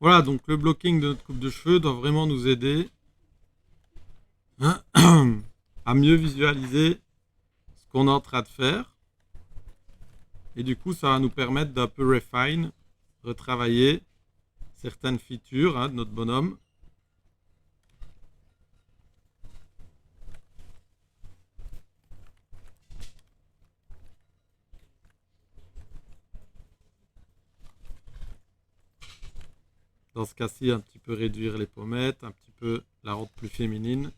Voilà, donc le blocking de notre coupe de cheveux doit vraiment nous aider à mieux visualiser ce qu'on est en train de faire. Et du coup, ça va nous permettre d'un peu refine, retravailler certaines features de notre bonhomme. Dans ce cas-ci, un petit peu réduire les pommettes, un petit peu la rendre plus féminine.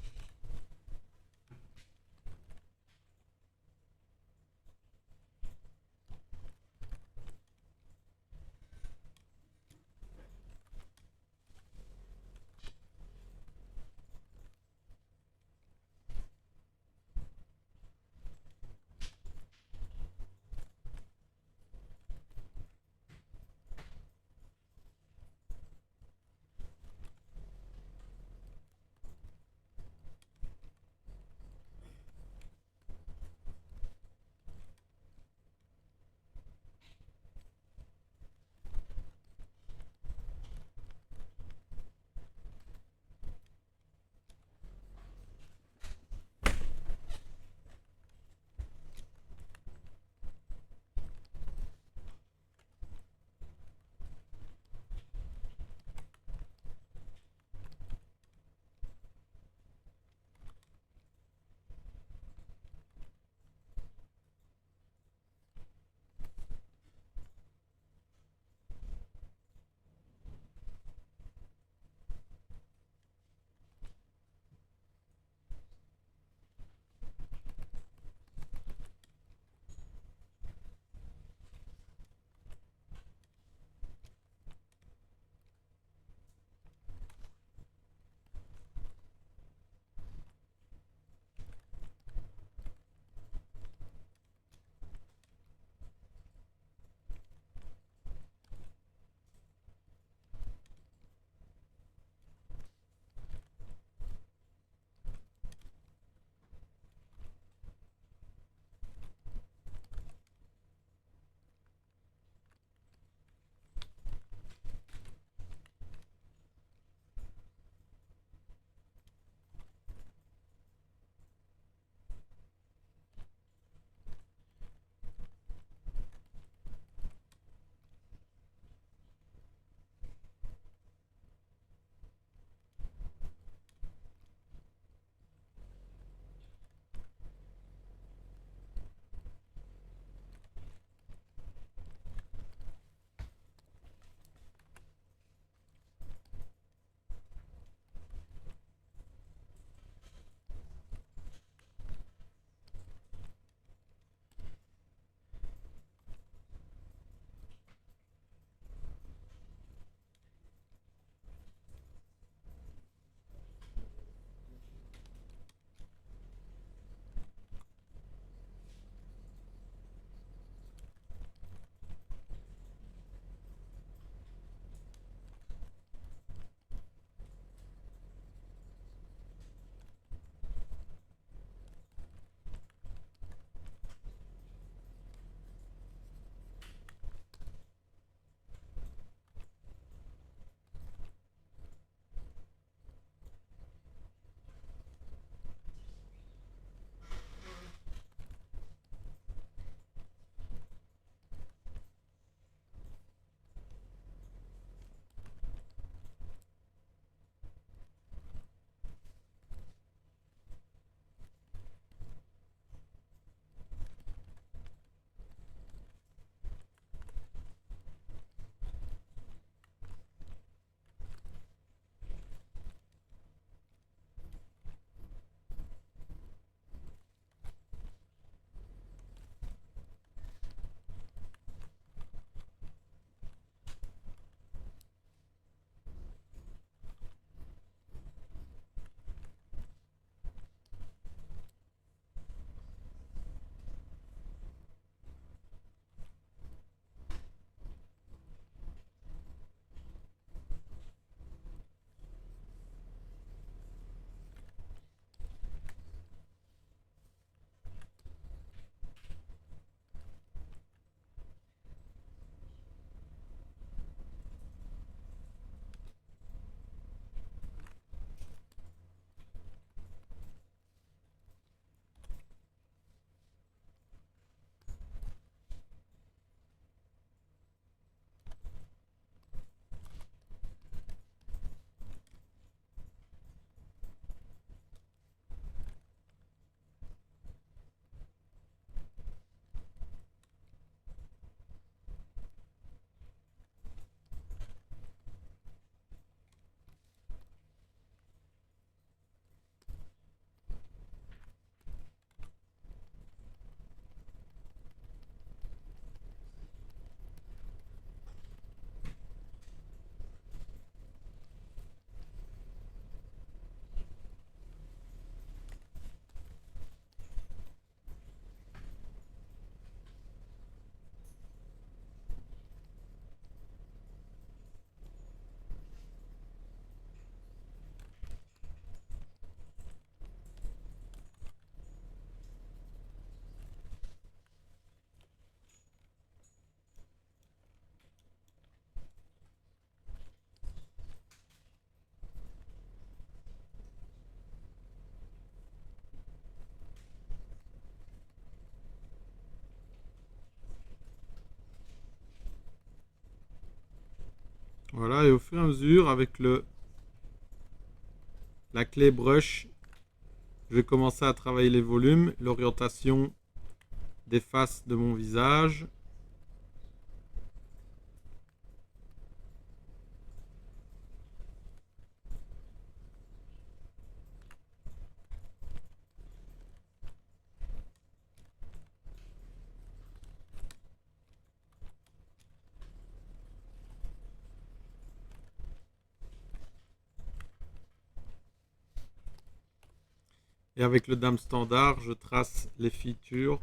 Voilà, et au fur et à mesure, avec la clé brush, je vais commencer à travailler les volumes, l'orientation des faces de mon visage. Et avec le dame standard, je trace les features.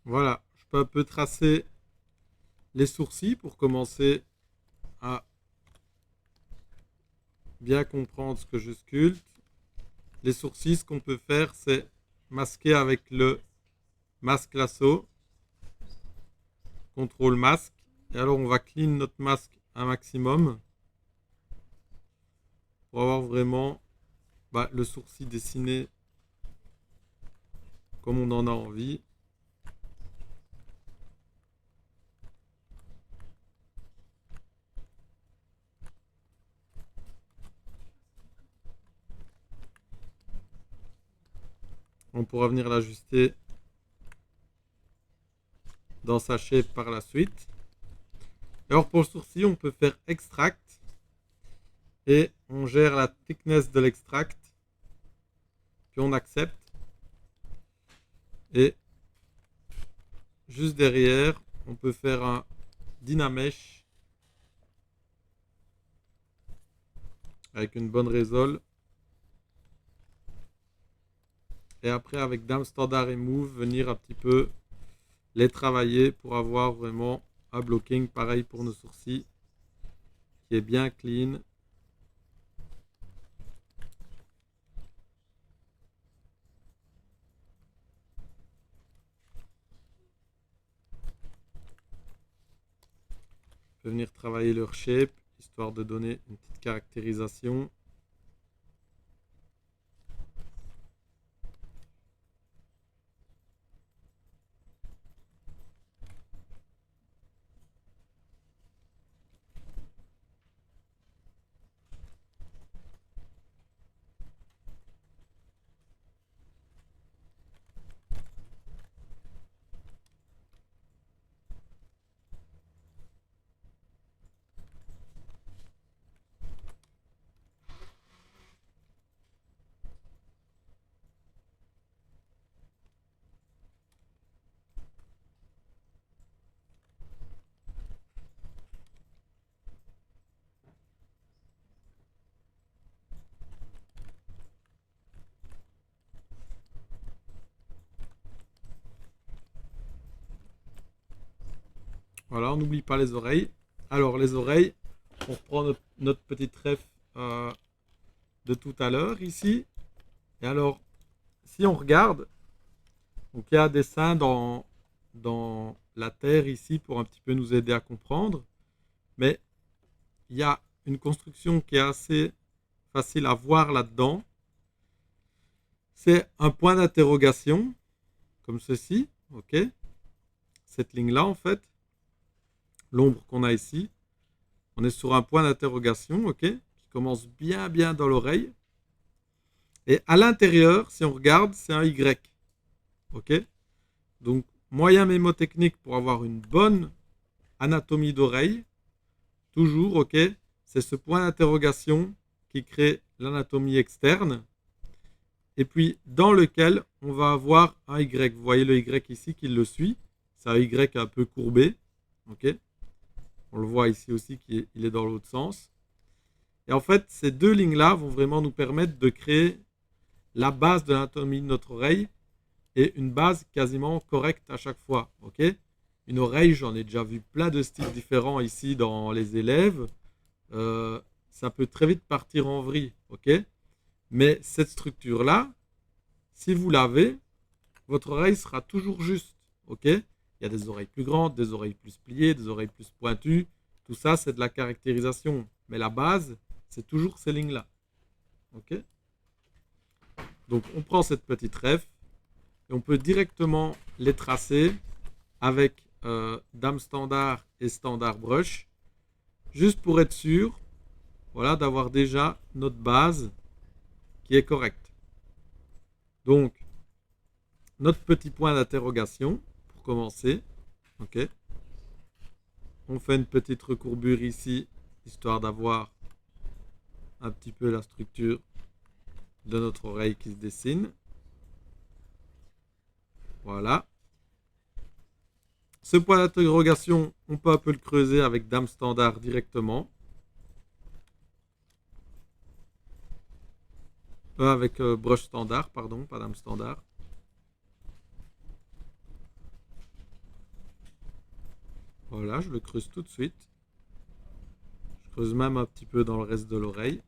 Voilà, je peux un peu tracer les sourcils pour commencer à bien comprendre ce que je sculpte. Les sourcils, ce qu'on peut faire, c'est masquer avec le masque lasso, contrôle masque. Et alors, on va clean notre masque un maximum pour avoir vraiment le sourcil dessiné comme on en a envie. On pourra venir l'ajuster dans sa shape par la suite. Alors pour le sourcil, on peut faire extract et on gère la thickness de l'extract, puis on accepte. Et juste derrière, on peut faire un Dynamesh avec une bonne résole. Et après, avec Dame Standard et Move, venir un petit peu les travailler pour avoir vraiment un blocking pareil pour nos sourcils qui est bien clean. On peut venir travailler leur shape histoire de donner une petite caractérisation. Voilà, on n'oublie pas les oreilles. Alors les oreilles, on reprend notre petite ref de tout à l'heure ici. Et alors, si on regarde, donc il y a un dessin dans la terre ici pour un petit peu nous aider à comprendre. Mais il y a une construction qui est assez facile à voir là-dedans. C'est un point d'interrogation, comme ceci, ok. Cette ligne-là, en fait, l'ombre qu'on a ici, on est sur un point d'interrogation, ok, qui commence bien dans l'oreille. Et à l'intérieur, si on regarde, c'est un Y, ok. Donc, moyen mémotechnique pour avoir une bonne anatomie d'oreille, toujours, ok, c'est ce point d'interrogation qui crée l'anatomie externe et puis dans lequel on va avoir un Y. Vous voyez le Y ici qui le suit, c'est un Y un peu courbé, ok. On le voit ici aussi qu'il est dans l'autre sens. Et en fait, ces deux lignes-là vont vraiment nous permettre de créer la base de l'anatomie de notre oreille et une base quasiment correcte à chaque fois, ok. Une oreille, j'en ai déjà vu plein de styles différents ici dans les élèves. Ça peut très vite partir en vrille, ok. Mais cette structure-là, si vous l'avez, votre oreille sera toujours juste, ok. Il y a des oreilles plus grandes, des oreilles plus pliées, des oreilles plus pointues. Tout ça, c'est de la caractérisation. Mais la base, c'est toujours ces lignes-là, ok. Donc, on prend cette petite ref et on peut directement les tracer avec Dame Standard et Standard Brush, juste pour être sûr, voilà, d'avoir déjà notre base qui est correcte. Donc, notre petit point d'interrogation pour commencer. Ok. On fait une petite recourbure ici, histoire d'avoir un petit peu la structure de notre oreille qui se dessine. Voilà. Ce point d'interrogation, on peut un peu le creuser avec Dame Standard directement. Avec Brush Standard, pardon, pas Dame Standard. Voilà, je le creuse tout de suite. Je creuse même un petit peu dans le reste de l'oreille.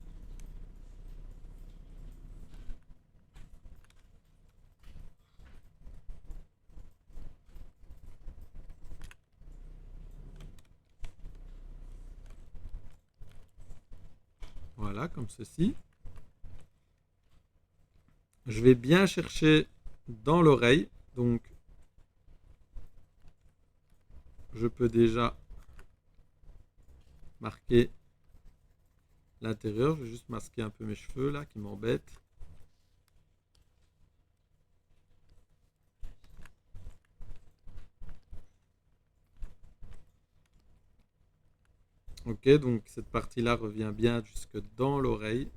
Voilà, comme ceci. Je vais bien chercher dans l'oreille. Donc, je peux déjà marquer l'intérieur. Je vais juste masquer un peu mes cheveux là qui m'embêtent. Ok, donc cette partie-là revient bien jusque dans l'oreille.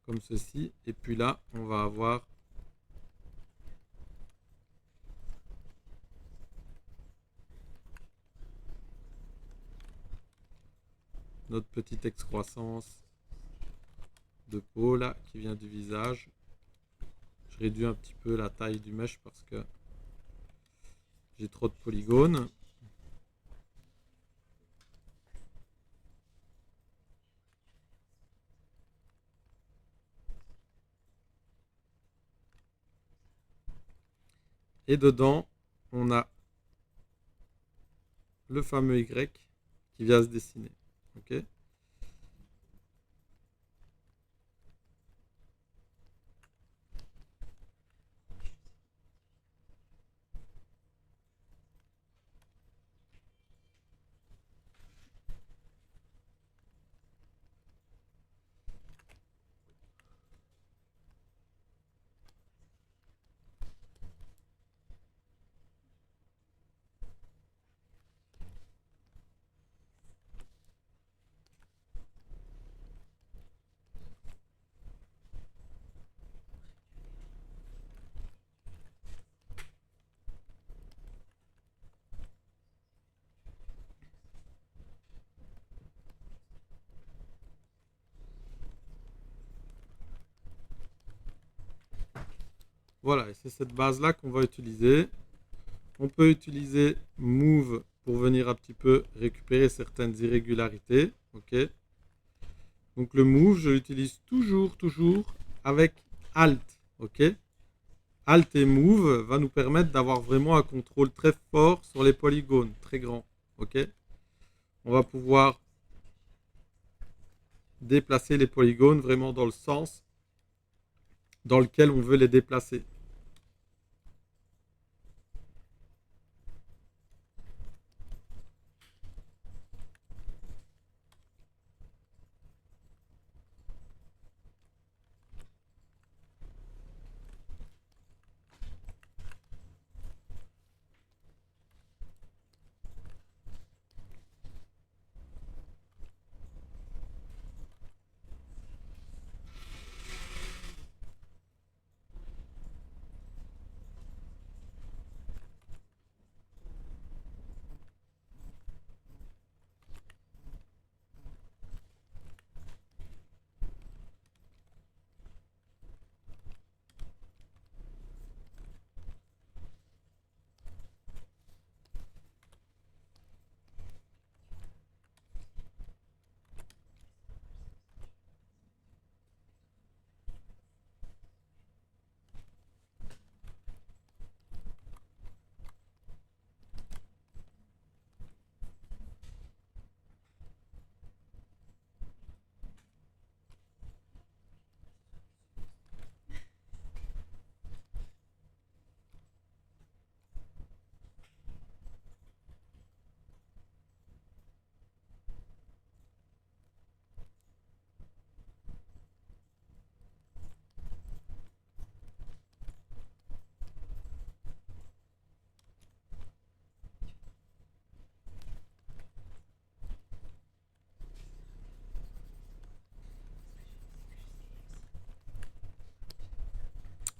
Comme ceci. Et puis là, on va avoir notre petite excroissance de peau là qui vient du visage. Je réduis un petit peu la taille du mèche parce que j'ai trop de polygones. Et dedans, on a le fameux Y qui vient se dessiner. Ok. Voilà, et c'est cette base-là qu'on va utiliser. On peut utiliser Move pour venir un petit peu récupérer certaines irrégularités. Ok. Donc le Move, je l'utilise toujours avec Alt. Ok. Alt et Move va nous permettre d'avoir vraiment un contrôle très fort sur les polygones, très grand. Ok. On va pouvoir déplacer les polygones vraiment dans le sens dans lequel on veut les déplacer.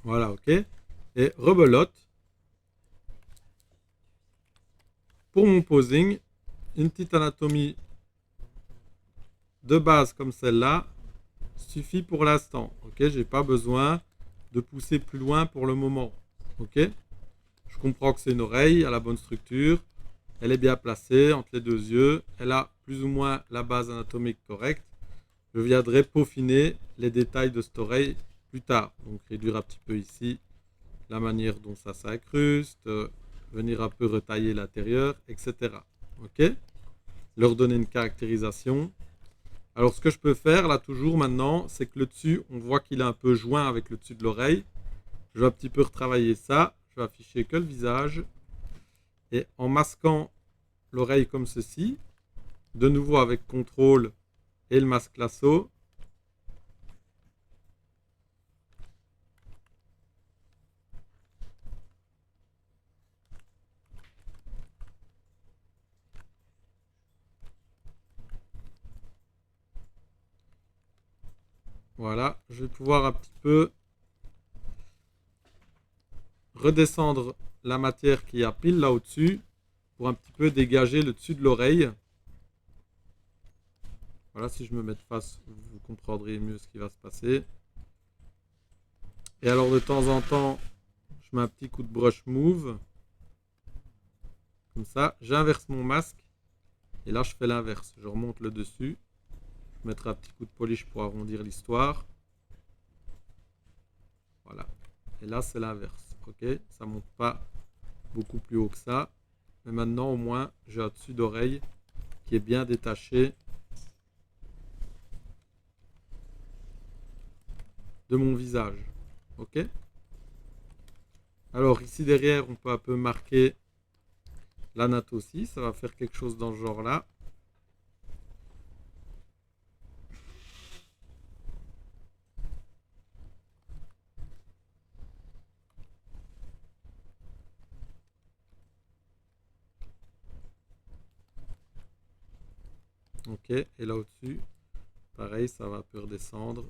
Voilà, ok. Et rebelote. Pour mon posing, une petite anatomie de base comme celle-là suffit pour l'instant. Ok, j'ai pas besoin de pousser plus loin pour le moment. Ok, je comprends que c'est une oreille à la bonne structure. Elle est bien placée entre les deux yeux. Elle a plus ou moins la base anatomique correcte. Je viendrai peaufiner les détails de cette oreille plus tard. Donc réduire un petit peu ici la manière dont ça s'incruste, venir un peu retailler l'intérieur, etc. Ok? Leur donner une caractérisation. Alors ce que je peux faire là toujours maintenant, c'est que le dessus, on voit qu'il est un peu joint avec le dessus de l'oreille. Je vais un petit peu retravailler ça. Je vais afficher que le visage. Et en masquant l'oreille comme ceci, de nouveau avec contrôle et le masque lasso, voilà, je vais pouvoir un petit peu redescendre la matière qui a pile là au-dessus pour un petit peu dégager le dessus de l'oreille. Voilà, si je me mets de face, vous comprendrez mieux ce qui va se passer. Et alors de temps en temps, je mets un petit coup de brush move. Comme ça, j'inverse mon masque. Et là, je fais l'inverse. Je remonte le dessus. Je mettrai un petit coup de polish pour arrondir l'histoire. Voilà. Et là, c'est l'inverse. Ok, ça monte pas beaucoup plus haut que ça. Mais maintenant, au moins, j'ai un dessus d'oreille qui est bien détaché de mon visage. Ok. Alors ici derrière, on peut un peu marquer la natte aussi. Ça va faire quelque chose dans ce genre-là. Ok. Et là au-dessus, pareil, ça va un peu redescendre.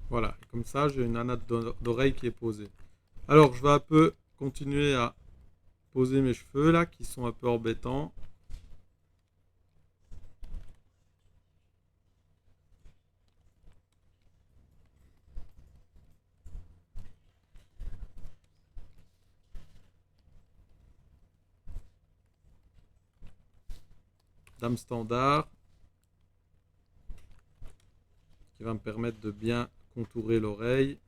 Voilà. Et comme ça, j'ai une natte d'oreille qui est posée. Alors, je vais un peu continuer à poser mes cheveux là, qui sont un peu embêtants. Dame standard, qui va me permettre de bien contourer l'oreille.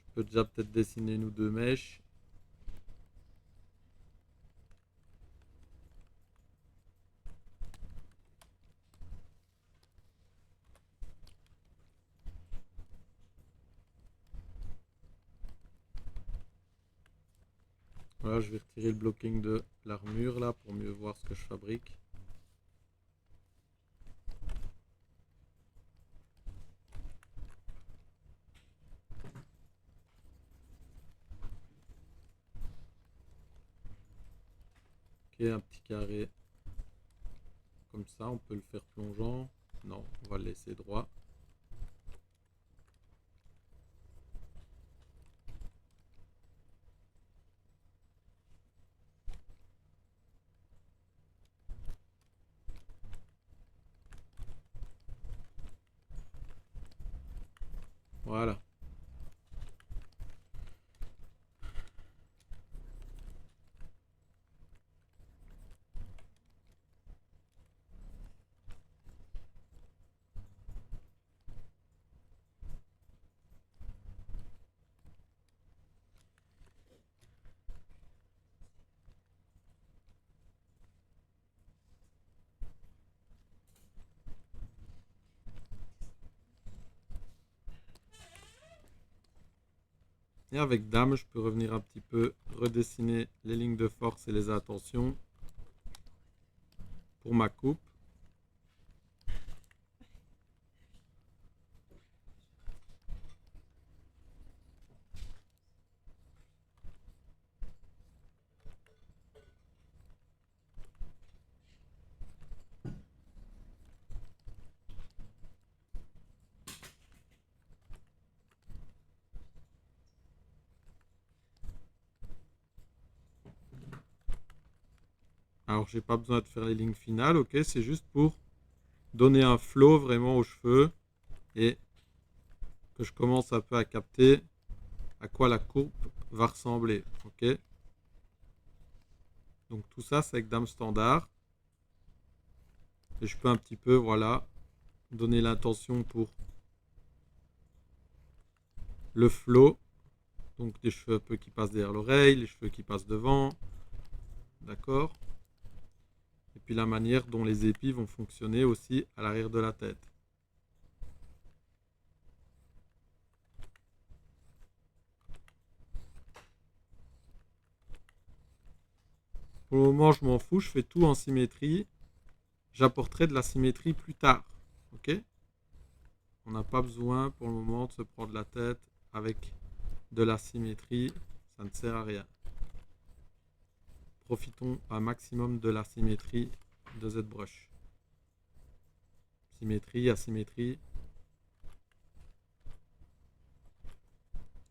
Je peux déjà peut-être dessiner une ou deux mèches. Voilà, je vais retirer le blocking de l'armure là pour mieux voir ce que je fabrique. Ok, un petit carré comme ça, on peut le faire plongeant. Non, on va le laisser droit. Voilà. Et avec dame, je peux revenir un petit peu redessiner les lignes de force et les intentions pour ma coupe. Alors, j'ai pas besoin de faire les lignes finales, ok? C'est juste pour donner un flow vraiment aux cheveux et que je commence un peu à capter à quoi la coupe va ressembler, ok? Donc tout ça, c'est avec dame standard. Et je peux un petit peu, voilà, donner l'intention pour le flow. Donc des cheveux un peu qui passent derrière l'oreille, les cheveux qui passent devant. D'accord? Et puis la manière dont les épis vont fonctionner aussi à l'arrière de la tête. Pour le moment, je m'en fous, je fais tout en symétrie. J'apporterai de la symétrie plus tard. Ok? On n'a pas besoin pour le moment de se prendre la tête avec de la symétrie. Ça ne sert à rien. Profitons un maximum de la symétrie de ZBrush. Symétrie, asymétrie.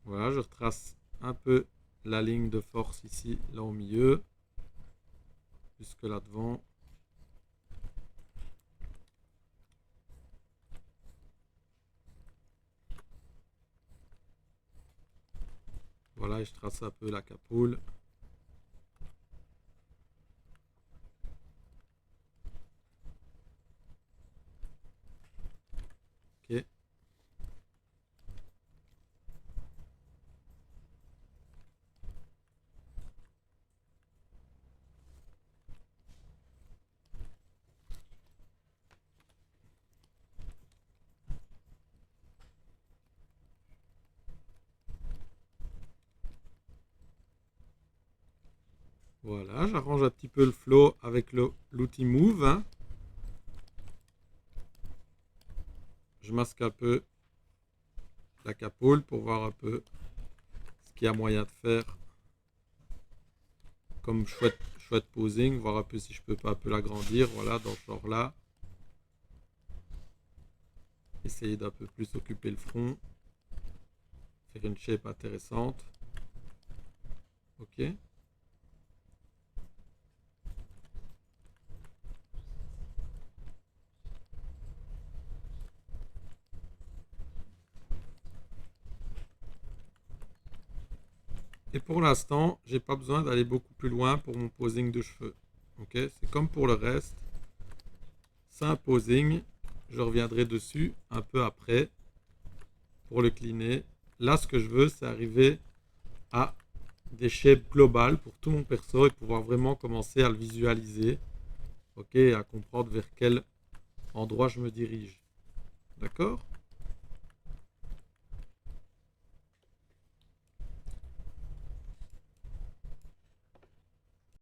Voilà, je retrace un peu la ligne de force ici, là au milieu, jusque là devant. Voilà, et je trace un peu la capoule. Ok. Voilà, j'arrange un petit peu le flow avec l'outil Move. Hein. Je masque un peu la capoule pour voir un peu ce qu'il y a moyen de faire comme chouette posing, voir un peu si je peux pas un peu l'agrandir, voilà, dans ce genre là. Essayer d'un peu plus occuper le front, faire une shape intéressante. Ok. Et pour l'instant, j'ai pas besoin d'aller beaucoup plus loin pour mon posing de cheveux. Ok, c'est comme pour le reste. C'est un posing. Je reviendrai dessus un peu après pour le cleaner. Là, ce que je veux, c'est arriver à des shapes globales pour tout mon perso et pouvoir vraiment commencer à le visualiser. Ok, et à comprendre vers quel endroit je me dirige. D'accord?